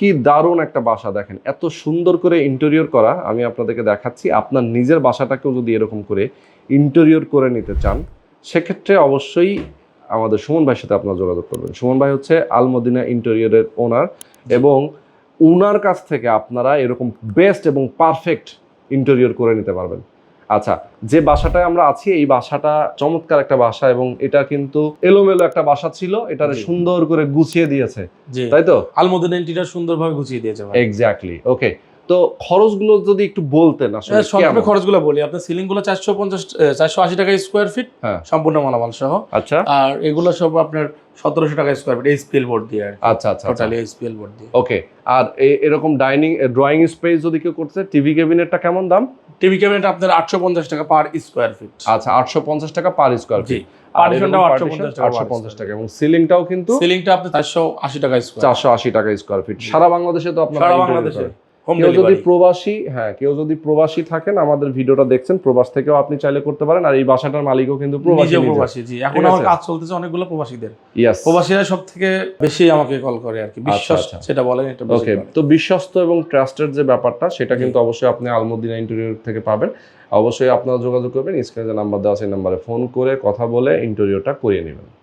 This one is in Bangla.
কি দারুণ একটা বাসা দেখেন, এত সুন্দর করে ইন্টেরিয়র করা। আমি আপনাদেরকে দেখাচ্ছি, আপনার নিজের বাসাটাকেও যদি এরকম করে ইন্টেরিয়র করে নিতে চান সেক্ষেত্রে অবশ্যই আমাদের সুমন ভাইয়ের সাথে আপনারা যোগাযোগ করবেন। সুমন ভাই হচ্ছে আল মদিনা ইন্টেরিয়রের ওনার, এবং ওনার কাছ থেকে আপনারা এরকম বেস্ট এবং পারফেক্ট ইন্টেরিয়র করে নিতে পারবেন। আচ্ছা, যে বাসাটায় আমরা আছি এই বাসাটা চমৎকার একটা বাসা, এবং এটা কিন্তু এলোমেলো একটা বাসা ছিল, এটারে সুন্দর করে গুছিয়ে দিয়েছে, তাই তো? আল মদিনা ইন্টেরিয়র সুন্দরভাবে গুছিয়ে দিয়েছে ভাই। এক্স্যাক্টলি। ওকে, তো খরচগুলো যদি একটু বলতেন আসলে সংক্ষেপে খরচগুলো বলি। আপনার সিলিং গুলো 480 টাকা স্কোয়ার ফিট, সম্পূর্ণ মালামাল সহ। আচ্ছা, আর এগুলো সব আপনার 1700 টাকা স্কোয়ার ফিট এইচপিএল বোর্ড দিয়ে। আচ্ছা আচ্ছা, টোটালি এইচপিএল বোর্ড দিয়ে। ওকে, আর এরকম ড্রয়িং স্পেস যদি কেউ করতে, টিভি ক্যাবিনেটটা কেমন দাম? টিভি ক্যাবিনেট আপনার 850 টাকা পার স্কোয়ার ফিট। আচ্ছা, 850 টাকা পার স্কোয়ার ফিট। পার্টিশনটাও 850 টাকা, এবং সিলিংটাও কিন্তু সিলিংটা আপনার 480 টাকা স্কোয়ার 480 টাকা স্কোয়ার ফিট। সারা বাংলাদেশে তো আপনারা সারা বাংলাদেশে কেউ যদি প্রবাসী, কেউ যদি প্রবাসী থাকেন, আমাদের ভিডিওটা দেখছেন, প্রবাস থেকেও আপনি চাইলে করতে পারেন। আর এই বাসাটার মালিকও কিন্তু প্রবাসী। জি, এখন আমার কাজ চলতেছে অনেকগুলো প্রবাসীদের। প্রবাসীরা সবথেকে বেশি আমাকে কল করে আর কি, বিশ্বাস সেটা বলেন এটা। ওকে, তো বিশ্বস্ত এবং ট্রাস্টেড যে ব্যাপারটা সেটা কিন্তু অবশ্যই আপনি আল মদিনা ইন্টেরিয়র থেকে পাবেন। অবশ্যই আপনারা যোগাযোগ করবেন, স্ক্রিনে যে নাম্বার দেওয়া আছে এই নাম্বারে ফোন করে কথা বলে ইন্টেরিয়রটা করিয়ে নেবেন।